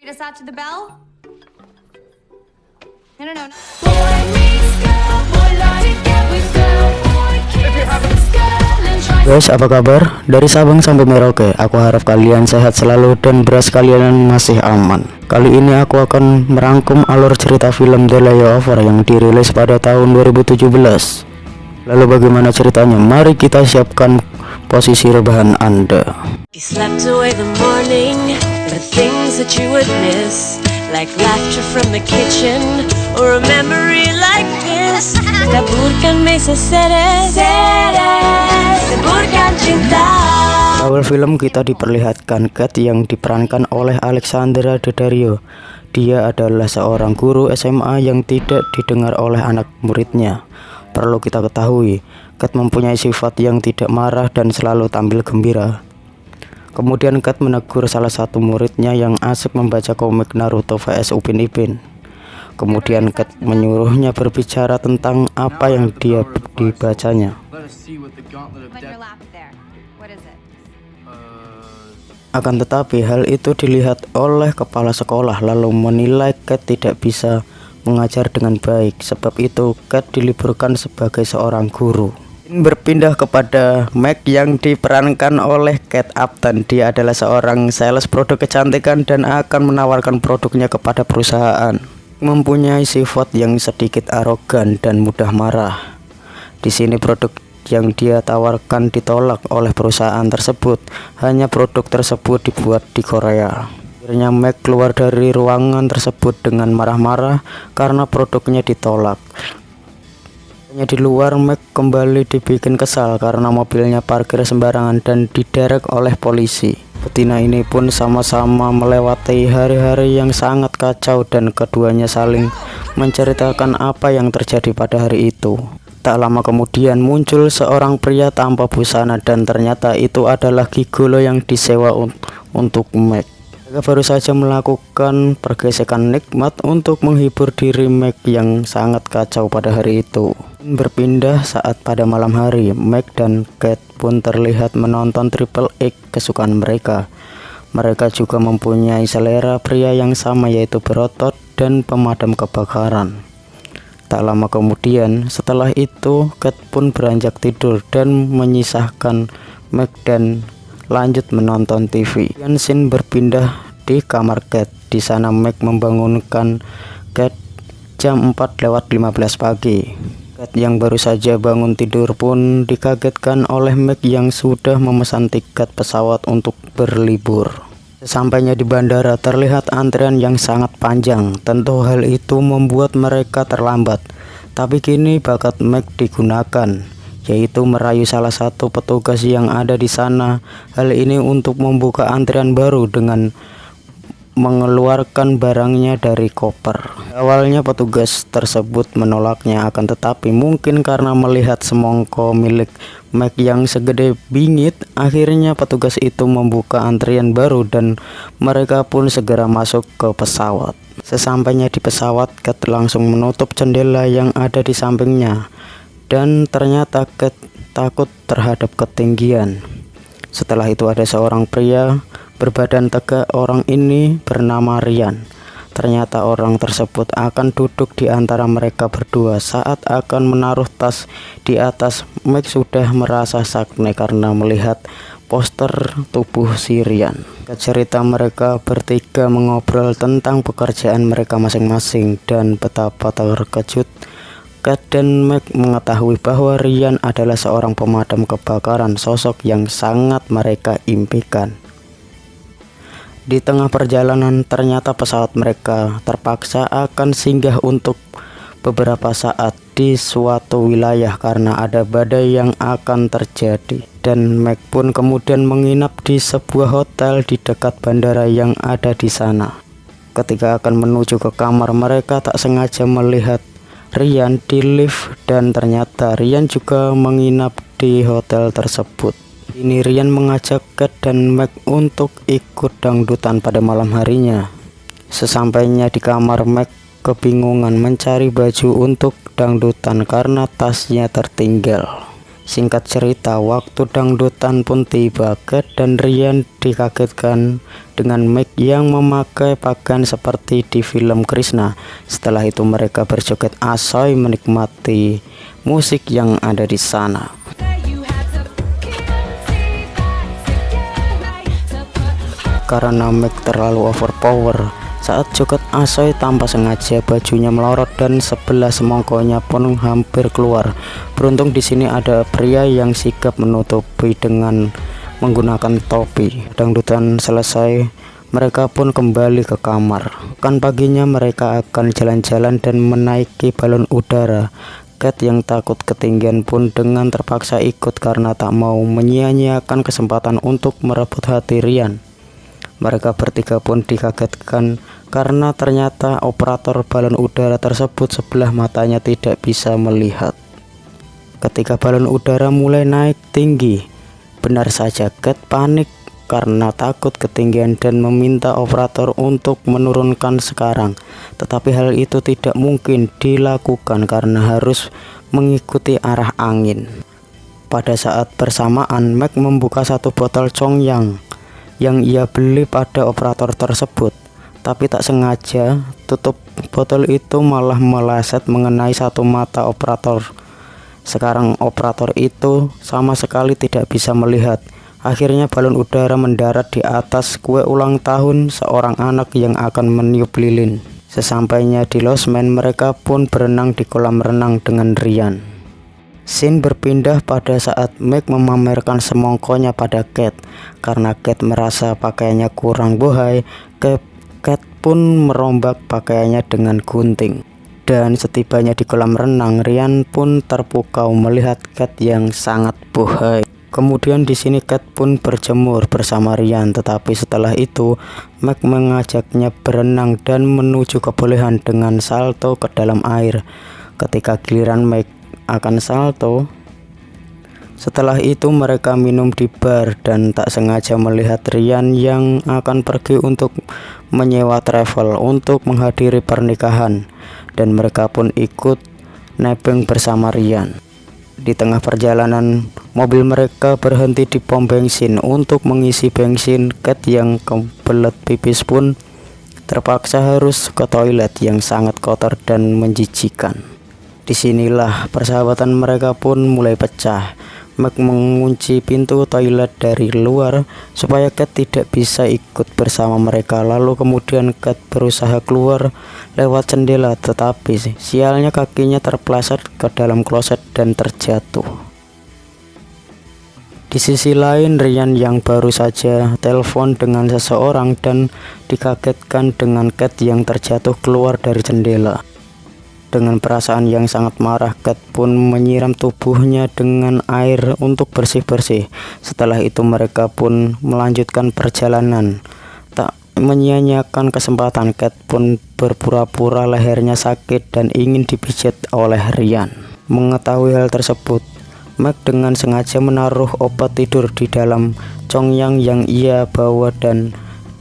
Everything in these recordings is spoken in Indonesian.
Get us out to the bell? No. Guys, apa kabar? Dari Sabang sampai Merauke, aku harap kalian sehat selalu dan beras kalian masih aman. Kali ini aku akan merangkum alur cerita film The Layover yang dirilis pada tahun 2017. Lalu bagaimana ceritanya? Mari kita siapkan posisi rebahan Anda. You slept away the morning, the things that you would miss, like laughter from the kitchen, or a memory like this. Taburkan mesa seres, taburkan cinta. Awal film kita diperlihatkan Kat yang diperankan oleh Alexandra Daddario. Dia adalah seorang guru SMA yang tidak didengar oleh anak muridnya. Perlu kita ketahui, Kat mempunyai sifat yang tidak marah dan selalu tampil gembira. Kemudian Kat menegur salah satu muridnya yang asik membaca komik Naruto vs Upin Ipin. Kemudian Kat menyuruhnya berbicara tentang apa yang dia dibacanya. On your lap there. What is it? Akan tetapi hal itu dilihat oleh kepala sekolah lalu menilai Kat tidak bisa mengajar dengan baik. Sebab itu Kat diliburkan sebagai seorang guru. Berpindah kepada Meg yang diperankan oleh Kate Upton. Dia adalah seorang sales produk kecantikan dan akan menawarkan produknya kepada perusahaan. Mempunyai sifat yang sedikit arogan dan mudah marah. Di sini produk yang dia tawarkan ditolak oleh perusahaan tersebut. Hanya produk tersebut dibuat di Korea. Akhirnya Meg keluar dari ruangan tersebut dengan marah-marah karena produknya ditolak. Di luar, Meg kembali dibikin kesal karena mobilnya parkir sembarangan dan diderek oleh polisi. Betina ini pun sama-sama melewati hari-hari yang sangat kacau dan keduanya saling menceritakan apa yang terjadi pada hari itu. Tak lama kemudian muncul seorang pria tanpa busana dan ternyata itu adalah gigolo yang disewa untuk Meg. Mereka baru saja melakukan pergesekan nikmat untuk menghibur diri Meg yang sangat kacau pada hari itu. Berpindah saat pada malam hari, Meg dan Kate pun terlihat menonton Triple X kesukaan mereka. Mereka juga mempunyai selera pria yang sama, yaitu berotot dan pemadam kebakaran. Tak lama kemudian, setelah itu Kate pun beranjak tidur dan menyisahkan Meg dan lanjut menonton TV. Dan scene berpindah di kamar Kate. Di sana Meg membangunkan Kate jam 4:15 pagi. Kate yang baru saja bangun tidur pun dikagetkan oleh Meg yang sudah memesan tiket pesawat untuk berlibur. Sesampainya di bandara terlihat antrian yang sangat panjang. Tentu hal itu membuat mereka terlambat. Tapi kini bakat Meg digunakan, yaitu merayu salah satu petugas yang ada di sana. Hal ini untuk membuka antrian baru dengan mengeluarkan barangnya dari koper. Awalnya petugas tersebut menolaknya, akan tetapi mungkin karena melihat semongko milik Meg yang segede bingit, akhirnya petugas itu membuka antrian baru dan mereka pun segera masuk ke pesawat. Sesampainya di pesawat, Kate langsung menutup jendela yang ada di sampingnya. Dan ternyata Kate takut terhadap ketinggian. Setelah itu ada seorang pria berbadan tegak. Orang ini bernama Ryan. Ternyata orang tersebut akan duduk di antara mereka berdua. Saat akan menaruh tas di atas, Meg sudah merasa sakne karena melihat poster tubuh si Ryan. Cerita mereka bertiga mengobrol tentang pekerjaan mereka masing-masing dan betapa terkejut Kate dan Meg mengetahui bahwa Ryan adalah seorang pemadam kebakaran, sosok yang sangat mereka impikan. Di tengah perjalanan ternyata pesawat mereka terpaksa akan singgah untuk beberapa saat di suatu wilayah karena ada badai yang akan terjadi. Dan Meg pun kemudian menginap di sebuah hotel di dekat bandara yang ada di sana. Ketika akan menuju ke kamar, mereka tak sengaja melihat Ryan di lift dan ternyata Ryan juga menginap di hotel tersebut. Ini Ryan mengajak Kate dan Meg untuk ikut dangdutan pada malam harinya. Sesampainya di kamar, Meg kebingungan mencari baju untuk dangdutan karena tasnya tertinggal. Singkat cerita, waktu dangdutan pun tiba. Cat dan Ryan dikagetkan dengan Meg yang memakai pakaian seperti di film Krishna. Setelah itu mereka berjoget asoy menikmati musik yang ada di sana. Karena Meg terlalu overpower saat joget asoy, tanpa sengaja bajunya melorot dan sebelah semongkonya pun hampir keluar. Beruntung di sini ada pria yang sigap menutupi dengan menggunakan topi. Dangdutan selesai, mereka pun kembali ke kamar. Kan paginya mereka akan jalan-jalan dan menaiki balon udara. Cat yang takut ketinggian pun dengan terpaksa ikut karena tak mau menyia-nyiakan kesempatan untuk merebut hati Ryan. Mereka bertiga pun dikagetkan karena ternyata operator balon udara tersebut sebelah matanya tidak bisa melihat. Ketika balon udara mulai naik tinggi, benar saja Cat panik karena takut ketinggian dan meminta operator untuk menurunkan sekarang. Tetapi hal itu tidak mungkin dilakukan karena harus mengikuti arah angin. Pada saat bersamaan, Meg membuka satu botol Chongyang yang ia beli pada operator tersebut, tapi tak sengaja tutup botol itu malah meleset mengenai satu mata operator. Sekarang operator itu sama sekali tidak bisa melihat. Akhirnya balon udara mendarat di atas kue ulang tahun seorang anak yang akan meniup lilin. Sesampainya di losmen, mereka pun berenang di kolam renang dengan Ryan. Scene berpindah pada saat Meg memamerkan semongkonya pada Cat. Karena Cat merasa pakaiannya kurang bohai, Cat pun merombak pakaiannya dengan gunting. Dan setibanya di kolam renang, Ryan pun terpukau melihat Cat yang sangat bohai. Kemudian di sini Cat pun berjemur bersama Ryan, tetapi setelah itu Meg mengajaknya berenang dan menuju kebolehan dengan salto ke dalam air. Ketika giliran Meg akan salto, setelah itu mereka minum di bar dan tak sengaja melihat Ryan yang akan pergi untuk menyewa travel untuk menghadiri pernikahan, dan mereka pun ikut nebeng bersama Ryan. Di tengah perjalanan, mobil mereka berhenti di pom bensin untuk mengisi bensin. Cat yang kebelet pipis pun terpaksa harus ke toilet yang sangat kotor dan menjijikan. Disinilah persahabatan mereka pun mulai pecah. Meg mengunci pintu toilet dari luar supaya Cat tidak bisa ikut bersama mereka. Lalu kemudian Cat berusaha keluar lewat jendela, tetapi sialnya kakinya terpeleset ke dalam kloset dan terjatuh. Di sisi lain, Ryan yang baru saja telepon dengan seseorang dan dikagetkan dengan Cat yang terjatuh keluar dari jendela. Dengan perasaan yang sangat marah, Cat pun menyiram tubuhnya dengan air untuk bersih-bersih. Setelah itu mereka pun melanjutkan perjalanan. Tak menyia-nyiakan kesempatan, Cat pun berpura-pura lehernya sakit dan ingin dipijat oleh Ryan. Mengetahui hal tersebut, Meg dengan sengaja menaruh obat tidur di dalam Chongyang yang ia bawa dan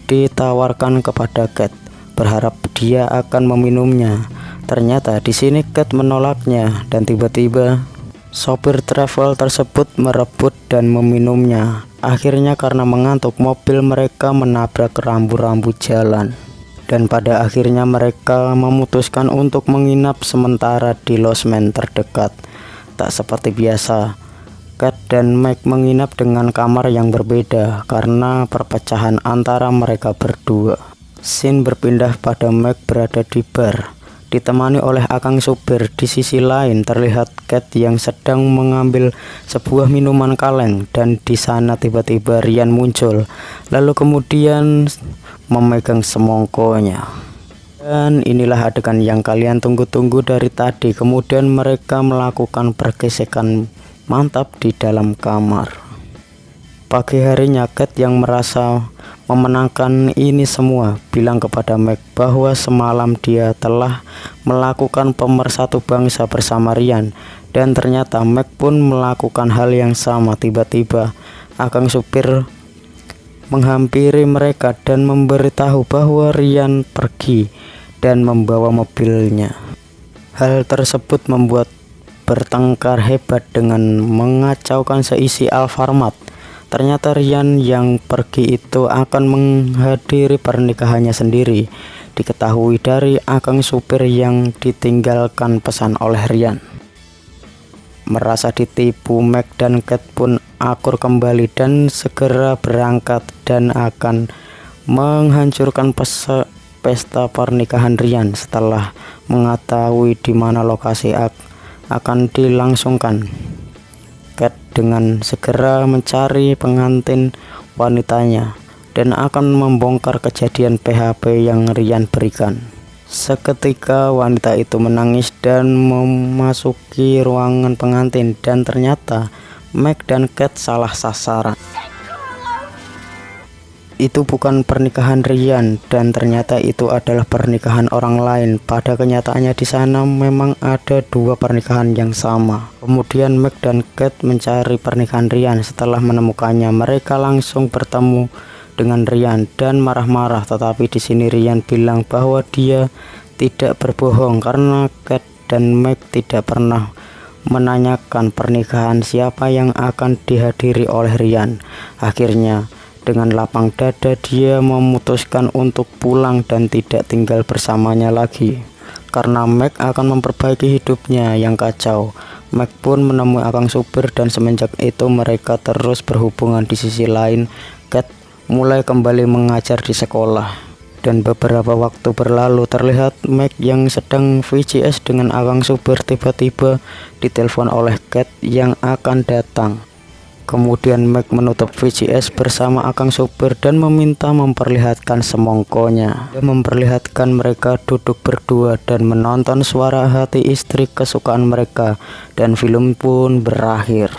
ditawarkan kepada Cat, berharap dia akan meminumnya. Ternyata di sini Cat menolaknya dan tiba-tiba sopir travel tersebut merebut dan meminumnya. Akhirnya karena mengantuk, mobil mereka menabrak rambu-rambu jalan. Dan pada akhirnya mereka memutuskan untuk menginap sementara di losmen terdekat. Tak seperti biasa, Cat dan Meg menginap dengan kamar yang berbeda karena perpecahan antara mereka berdua. Scene berpindah pada Meg berada di bar, ditemani oleh akang supir. Di sisi lain terlihat Cat yang sedang mengambil sebuah minuman kaleng, dan di sana tiba-tiba Ryan muncul, lalu kemudian memegang semongkonya. Dan inilah adegan yang kalian tunggu-tunggu dari tadi. Kemudian mereka melakukan pergesekan mantap di dalam kamar. Pagi harinya Cat yang merasa memenangkan ini semua bilang kepada Meg bahwa semalam dia telah melakukan pemersatu bangsa bersama Ryan, dan ternyata Meg pun melakukan hal yang sama. Tiba-tiba akang supir menghampiri mereka dan memberitahu bahwa Ryan pergi dan membawa mobilnya. Hal tersebut membuat bertengkar hebat dengan mengacaukan seisi Alfamart. Ternyata Ryan yang pergi itu akan menghadiri pernikahannya sendiri. Diketahui dari akang supir yang ditinggalkan pesan oleh Ryan. Merasa ditipu, Meg dan Kate pun akur kembali dan segera berangkat dan akan menghancurkan pesta pernikahan Ryan setelah mengetahui di mana lokasi akan dilangsungkan. Kate dengan segera mencari pengantin wanitanya dan akan membongkar kejadian PHP yang Ryan berikan. Seketika wanita itu menangis dan memasuki ruangan pengantin dan ternyata Meg dan Kate salah sasaran. Itu bukan pernikahan Ryan dan ternyata itu adalah pernikahan orang lain. Pada kenyataannya di sana memang ada dua pernikahan yang sama. Kemudian Meg dan Kate mencari pernikahan Ryan. Setelah menemukannya, mereka langsung bertemu dengan Ryan dan marah-marah. Tetapi di sini Ryan bilang bahwa dia tidak berbohong karena Kate dan Meg tidak pernah menanyakan pernikahan siapa yang akan dihadiri oleh Ryan. Akhirnya dengan lapang dada dia memutuskan untuk pulang dan tidak tinggal bersamanya lagi karena Meg akan memperbaiki hidupnya yang kacau. Meg pun menemui akang supir dan semenjak itu mereka terus berhubungan. Di sisi lain, Kate mulai kembali mengajar di sekolah. Dan beberapa waktu berlalu terlihat Meg yang sedang VCS dengan akang supir tiba-tiba ditelepon oleh Kate yang akan datang. Kemudian Meg menutup VCS bersama akang supir dan meminta memperlihatkan semongkonya. Dia memperlihatkan mereka duduk berdua dan menonton Suara Hati, istri kesukaan mereka, dan film pun berakhir.